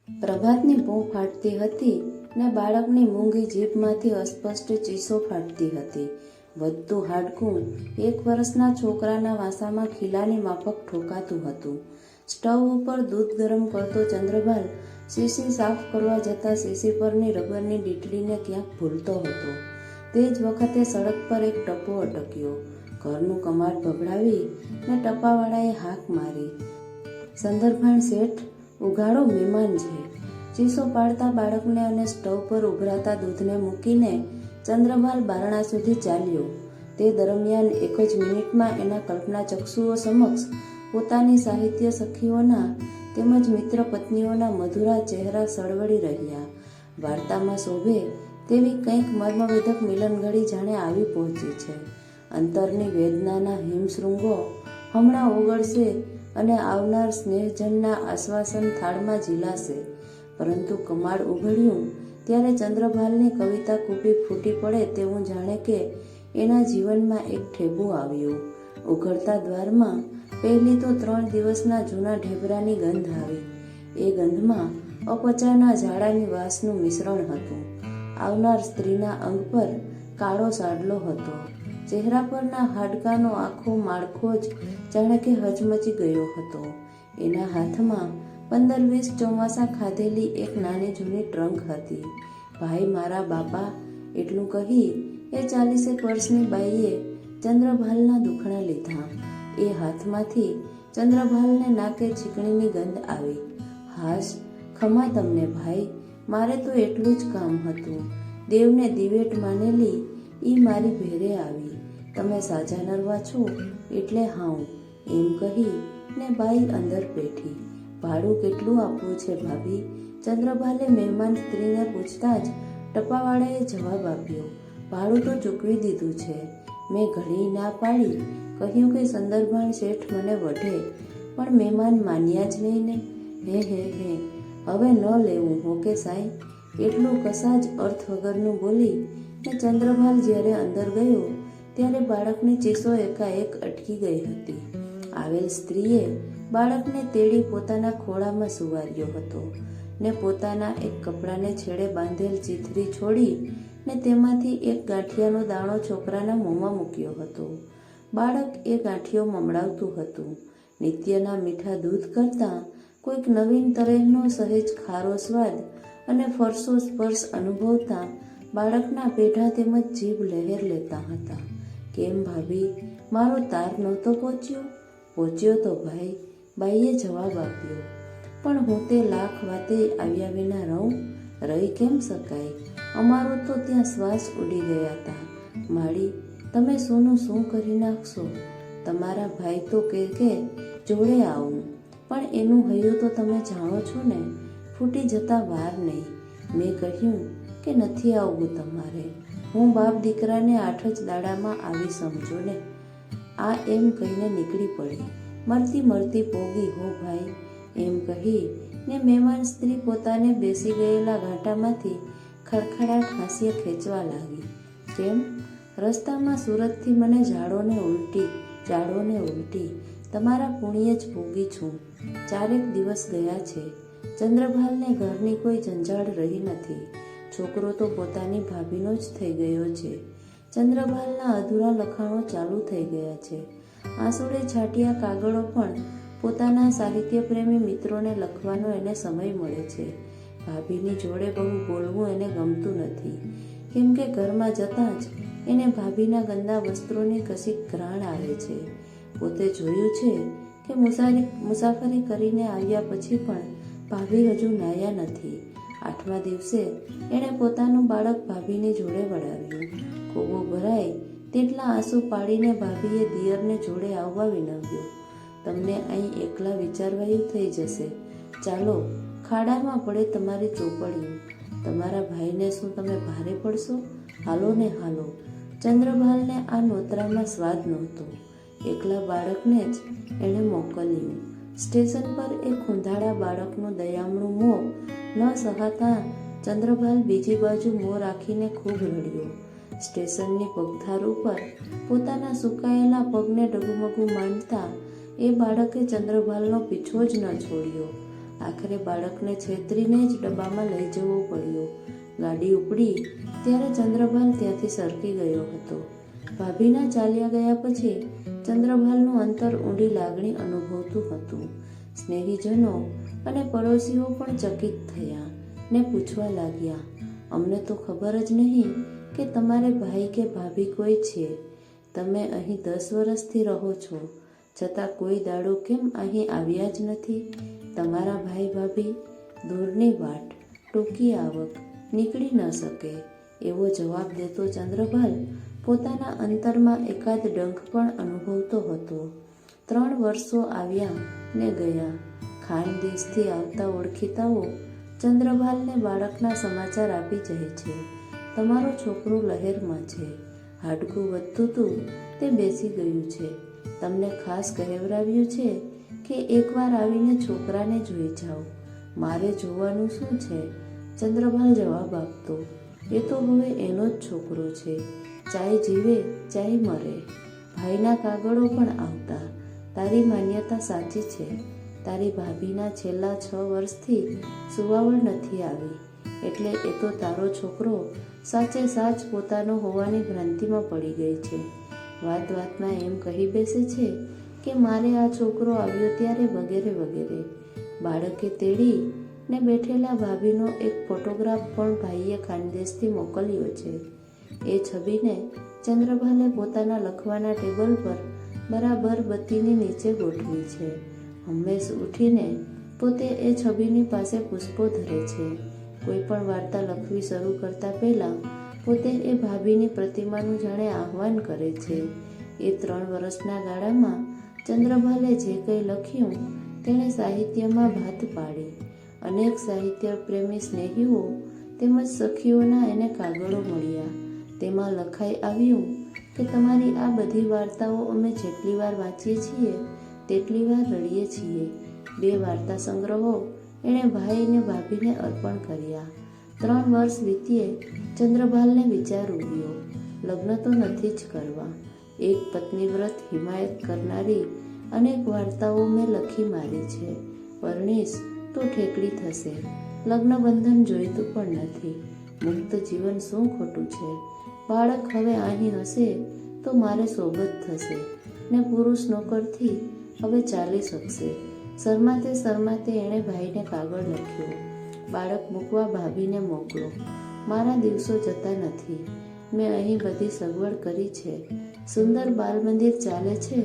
પ્રભાતની ભૂં ફાટતી હતી ને બાળકની મૂંગી જીભમાંથી અસ્પષ્ટ ચીસો ફાટતી હતી. વધતું હાડકું 1 વર્ષના છોકરાના વાસામાં ખીલાની માફક ઠોકાતું હતું. સ્ટવ ઉપર દૂધ ગરમ કરતો ચંદ્રભાલ શીશી સાફ કરવા જતાં શીશી પરની રબરની ડીટડીને ક્યાંક ભૂલતો હતો. તે જ વખતે સડક પર એક ટપો અટક્યો. ઘરનું કમાડ ભભડાવી ને ટપાવાળાએ હાક મારી, સંદરભાન શેઠ, ઉઘાડો, મહેમાન છે. ચીસો પાડતા બાળકને અને સ્ટવ પર ઉભરાતા દૂધને મૂકીને ચંદ્રભાલ બારણા સુધી ચાલ્યો. તે દરમિયાન 1 જ મિનિટમાં એના કલ્પના ચક્ષુઓ સમક્ષ પોતાની સાહિત્ય સખીઓના તેમજ મિત્ર પત્નીઓના મધુરા ચહેરા સળવળી રહ્યા. વાર્તામાં શોભે તેવી કંઈક મર્મવેધક મિલનઘડી જાણે આવી પહોંચી છે. અંતરની વેદનાના હિમશૃંગો હમણાં ઓગળશે અને આવનાર સ્નેહજનના આશ્વાસન થાળમાં ઝીલાશે. પરંતુ કમાડ ઉઘડ્યું ત્યારે ચંદ્રભાલની કવિતા કૂપી ફૂટી પડે તેવું જાણે કે એના જીવનમાં એક ઠેબુ આવ્યું. ઉઘડતા દ્વારમાં પહેલી તો 3 દિવસના જૂના ઢેબરાની ગંધ આવી. એ ગંધમાં અપચાના ઝાડાની વાસનું મિશ્રણ હતું. આવનાર સ્ત્રીના અંગ પર કાળો સાડલો હતો. ચહેરા પરના હાડકાનો આખો માળખો જ જાણે કે હચમચી ગયો હતો. એના હાથમાં 15-20 ચોમાસા ખાધેલી એક નાની જૂની ટ્રંક હતી. ભાઈ મારા બાપા, એટલું કહી એ 40 વર્ષની બાઈએ ચંદ્રભાલના દુખણા લીધા. એ હાથમાંથી ચંદ્રભાલને નાકે ચીકણીની ગંધ આવી. હાશ, ખમા તમને ભાઈ, મારે તો એટલું જ કામ હતું. દેવને દિવેટ માનેલી ઈ મારી ભેરે આવી. તમે સાજા નરવા છો એટલે હાઉ, એમ કહી ને બાઈ અંદર બેઠી. ભાડું કેટલું આપવું છે ભાભી? ચંદ્રભાલે મહેમાન સ્ત્રીને પૂછતા જ ટપાવાળાએ જવાબ આપ્યો, ભાડું તો ચૂકવી દીધું છે. મેં ઘણી ના પાડી, કહ્યું કે સંદરભાન શેઠ મને વઢે, પણ મહેમાન માન્યા જ નહીં ને. હે હવે ન લેવું હો કે સાંઈ, એટલું કશા જ અર્થ વગરનું બોલી ને ચંદ્રભાલ જ્યારે અંદર ગયો ત્યારે બાળકની ચીસો એકાએક અટકી ગઈ હતી. આવેલ સ્ત્રીએ બાળકને તેડી પોતાના ખોળામાં સુવાર્યો હતો ને પોતાના એક કપડાને છેડે બાંધેલ ચીથરી છોડી ને તેમાંથી એક ગાંઠિયાનો દાણો છોકરાના મોંમાં મૂક્યો હતો. બાળક એ ગાંઠિયો મમડાવતું હતું. નિત્યના મીઠા દૂધ કરતાં કોઈક નવીન તરહનો સહેજ ખારો સ્વાદ અને ફરસો સ્પર્શ અનુભવતા બાળકના પેઢા તેમજ જીભ લહેર લેતા હતા. કેમ ભાભી, મારો તાર નહોતો પહોંચ્યો? પહોંચ્યો તો ભાઈ, બાઈએ જવાબ આપ્યો, પણ હું તે લાખ વાતે આવ્યા વિના રહું? રહી કેમ શકાય? અમારો તો ત્યાં શ્વાસ ઉડી ગયા હતા. માળી, તમે શું કરી નાખશો? તમારા ભાઈ તો કે જોડે આવું, પણ એનું હૈયું તો તમે જાણો છો ને, ફૂટી જતા વાર નહીં. મેં કહ્યું કે નથી આવવું તમારે, હું બાપ દીકરાને 8 જ દાડામાં આવી સમજો ને. આ એમ કહીને નીકળી પડી. મરતી પોગી હો ભાઈ, એમ કહી ને મહેમાન સ્ત્રી પોતાને બેસી ગયેલા ઘાટામાંથી ખડખડાટ હાસ્ય ખેંચવા લાગી. કેમ? રસ્તામાં સુરતથી મને જાડો ને ઉલટી, તમારા પુણ્ય જ ભોગી છું. 4 દિવસ ગયા છે. ચંદ્રભાલને ઘરની કોઈ જંજાળ રહી નથી. છોકરો તો પોતાની ભાભીનો જ થઈ ગયો છે. ચંદ્રભાલના અધૂરા લખાણો ચાલુ થઈ ગયા છે. આંસુડે છાંટ્યા કાગળો પણ પોતાના સાહિત્યપ્રેમી મિત્રોને લખવાનો એને સમય મળે છે. ભાભીની જોડે બહુ બોલવું એને ગમતું નથી, કેમ કે ઘરમાં જતાં જ એને ભાભીના ગંદા વસ્ત્રોની કશીક ઘ્રાણ આવે છે. પોતે જોયું છે કે મુસાફરી કરીને આવ્યા પછી પણ ભાભી હજુ નાહ્યા નથી. 8મા દિવસે એણે પોતાનું બાળક ભાભીની જોડે વળાવ્યું. કોબો ભરાય તેટલા આંસુ પાડીને ભાભીએ દિયરને જોડે આવવા વિનવ્યો. તમને અહીં એકલા વિચારવાયું થઈ જશે. ચાલો, ખાડામાં પડે તમારી ચોપડીઓ. તમારા ભાઈને શું તમે ભારે પડશો? હાલો ને હાલો. ચંદ્રભાલને આ નોતરામાં સ્વાદ નહોતો. એકલા બાળકને જ એણે મોકલ્યું. સ્ટેશન પર એ ખૂંધાડા બાળકનું દયામણું મોં ન સહાતા ચંદ્રભાલ બીજી બાજુ મોં રાખીને ખૂબ રડ્યો. સ્ટેશનની પગથાર ઉપર પોતાના સુકાયેલા પગને ડગુમગુ માંડતા એ બાળકે ચંદ્રભાલનો પીછો જ ન છોડ્યો. આખરે બાળકને છેતરીને જ ડબ્બામાં લઈ જવો પડ્યો. ગાડી ઉપડી ત્યારે ચંદ્રભાલ ત્યાંથી સરકી ગયો હતો. ભાભીના ચાલ્યા ગયા પછી ચંદ્રભાલનું અંતર ઊંડી લાગણી અનુભવતું હતું. સ્નેહીજનો અને પડોશીઓ પણ ચકિત થયા ને પૂછવા લાગ્યા, અમને તો ખબર જ નહીં કે તમારે ભાઈ કે ભાભી કોઈ છે. તમે અહીં 10 વર્ષથી રહો છો, છતાં કોઈ દાડો કેમ અહીં આવ્યા જ નથી? તમારા ભાઈ ભાભી? દૂરની વાટ, ટૂંકી આવક, નીકળી ન શકે. એવો જવાબ દેતો ચંદ્રભાલ પોતાના અંતરમાં એકાદ ડંખ પણ અનુભવતો હતો. 3 વર્ષો આવ્યા ને ગયા. ખાનદેશથી આવતા ઓળખીતાઓ ચંદ્રભાલને બાળકના સમાચાર આપી જાય છે. તમારો છોકરો લહેરમાં છે, હાડકું વધતું હતું તે બેસી ગયું છે. તમને ખાસ કહેવરાવ્યું છે કે એકવાર આવીને છોકરાને જોઈ જાઓ. મારે જોવાનું શું છે? ચંદ્રભાલ જવાબ આપતો, એ તો હવે એનો જ છોકરો છે, ચાહે જીવે ચાહે મરે. ભાઈના કાગળો પણ આવતા. તારી માન્યતા સાચી છે. તારી ભાભીના છેલ્લા 6 વર્ષથી સુવાવડ નથી આવી, એટલે એ તો તારો છોકરો સાચે સાચ પોતાનો હોવાની ભ્રાંતિમાં પડી ગઈ છે. વાત વાતમાં એમ કહી બેસે છે કે મારે આ છોકરો આવ્યો ત્યારે વગેરે વગેરે. બાળકે તેડી ને બેઠેલા ભાભીનો એક ફોટોગ્રાફ પણ ભાઈએ ખાનદેશથી મોકલ્યો છે. એ છબીને ચંદ્રભાલે પોતાના લખવાના ટેબલ પર બરાબર બત્તીની નીચે ગોઠવી છે. હંમેશ ઉઠીને પોતે એ છબીની પાસે પુષ્પો ધરે છે. કોઈ પણ વાર્તા લખવી શરૂ કરતા પહેલાં પોતે એ ભાભીની પ્રતિમાનું જાણે આહ્વાન કરે છે. એ 3 વર્ષના ગાળામાં ચંદ્રભાલે જે કંઈ લખ્યું તેણે સાહિત્યમાં ભાત પાડી. અનેક સાહિત્ય પ્રેમી સ્નેહીઓ તેમજ સખીઓના એને કાગળો મળ્યા. તેમાં લખાઈ આવ્યું કે તમારી આ બધી વાર્તાઓ અમે જેટલી વાર વાંચીએ છીએ તેટલી વાર રડીએ છીએ. 2 વાર્તા સંગ્રહો એણે ભાઈ ને ભાભીને અર્પણ કર્યા. 3 વર્ષ વીતીએ ચંદ્રભાલને વિચાર ઉગ્યો, લગ્ન તો નથી જ કરવા. એક પત્ની વ્રત હિમાયત કરનારી અનેક વાર્તાઓ મેં લખી મારી છે. પરણીશ તો ઠેકડી થશે. લગ્ન બંધન જોઈતું પણ નથી. મુક્ત જીવન શું ખોટું છે? બાળક હવે અહીં હશે તો મારે સોબત થશે ને પુરુષ નોકરથી હવે ચાલી શકશે. શરમાતે એણે ભાઈને કાગળ લખ્યો, બાળક મૂકવા ભાભીને મોકલો. મારા દિવસો જતા નથી. મેં અહીં બધી સગવડ કરી છે. સુંદર બાલમંદિર ચાલે છે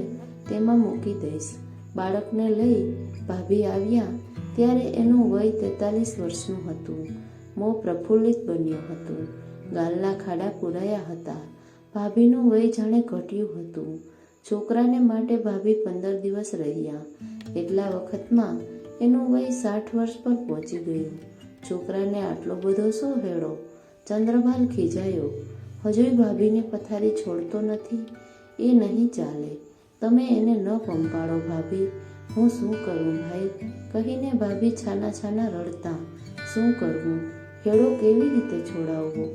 તેમાં મૂકી દઈશ. બાળકને લઈ ભાભી આવ્યા ત્યારે એનું વય 43 વર્ષનું હતું. મોં પ્રફુલ્લિત બન્યું હતું. ગાલના ખાડા પૂરાયા હતા. ભાભીનું વય જાણે ઘટ્યું હતું. છોકરાને માટે ભાભી 15 દિવસ રહ્યા. એટલા વખતમાં એનું વય 60 વર્ષ પર પહોંચી ગયું. છોકરાને આટલો બધો શો હેડો? ચંદ્રભાલ ખીજાયો. હજુય ભાભીની પથારી છોડતો નથી. એ નહીં ચાલે. તમે એને ન પંપાળો ભાભી. હું શું કરું ભાઈ? કહીને ભાભી છાના રડતા. શું કરવું? હેડો કેવી રીતે છોડાવવો?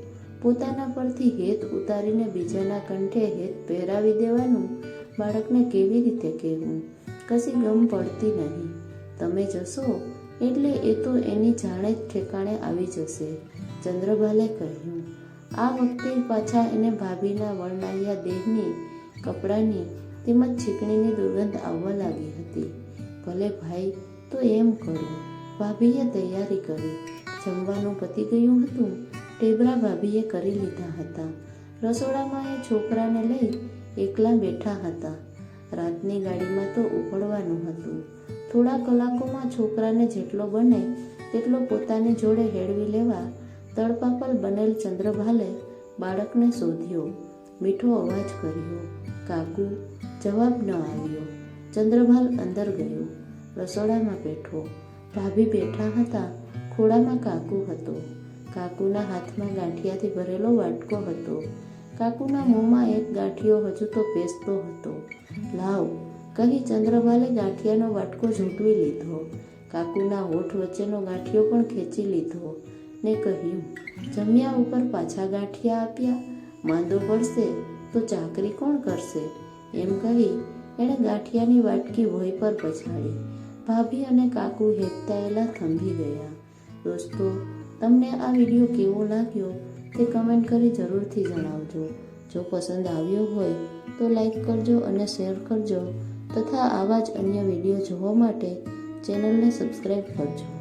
પોતાના પરથી હેત ઉતારીને બીજાના કંઠે હેત પહેરાવી દેવાનું બાળકને કેવી રીતે કહેવું? કશી ગમ પડતી નહીં. તમે જશો એટલે એ તો એની જાણે જ ઠેકાણે આવી જશે, ચંદ્રભાલે કહ્યું. આ વખતે પાછા એને ભાભીના વણનાયા દેહની, કપડાની તેમજ છીકણીની દુર્ગંધ આવવા લાગી હતી. ભલે ભાઈ, તો એમ કરું. ભાભીએ તૈયારી કરી. જમવાનું પતી ગયું હતું. ટેબરા ભાભીએ કરી લીધા હતા. રસોડામાં એ છોકરાને લઈ એકલા બેઠા હતા. રાતની ગાડીમાં તો ઉપડવાનું હતું. થોડા કલાકોમાં છોકરાને જેટલો બને તેટલો પોતાની જોડે હેળવી લેવા તળપાપલ બનેલ ચંદ્રભાલે બાળકને શોધ્યો. મીઠો અવાજ કર્યો, કાકુ. જવાબ ન આવ્યો. ચંદ્રભાલ અંદર ગયો. રસોડામાં બેઠો. ભાભી બેઠા હતા. ખોળામાં કાકુ હતો. કાકુના હાથમાં ગાંઠિયાથી ભરેલો વાટકો હતો. કાકુના મોંમાં એક ગાંઠિયો હજુ તો પેસતો હતો. લાવ, કહી ચંદ્રભાલે ગાંઠિયાનો વાટકો ઝૂંટવી લીધો. કાકુના હોઠ વચ્ચેનો ગાંઠિયો પણ ખેંચી લીધો ને કહ્યું, જમ્યા ઉપર પાછા ગાંઠિયા આપ્યા? માંદો પડશે તો ચાકરી કોણ કરશે? એમ કહી એણે ગાંઠિયાની વાટકી ભોંય પર પછાડી. ભાભી અને કાકુ હેબતાયેલા થંભી ગયા. દોસ્તો, તમને આ વિડીયો કેવો લાગ્યો તે કમેન્ટ કરી જરૂરથી જણાવજો. જો પસંદ આવ્યો હોય તો લાઈક કરજો અને શેર કરજો તથા આવા જ અન્ય વિડીયો જોવા માટે ચેનલને સબસ્ક્રાઈબ કરજો.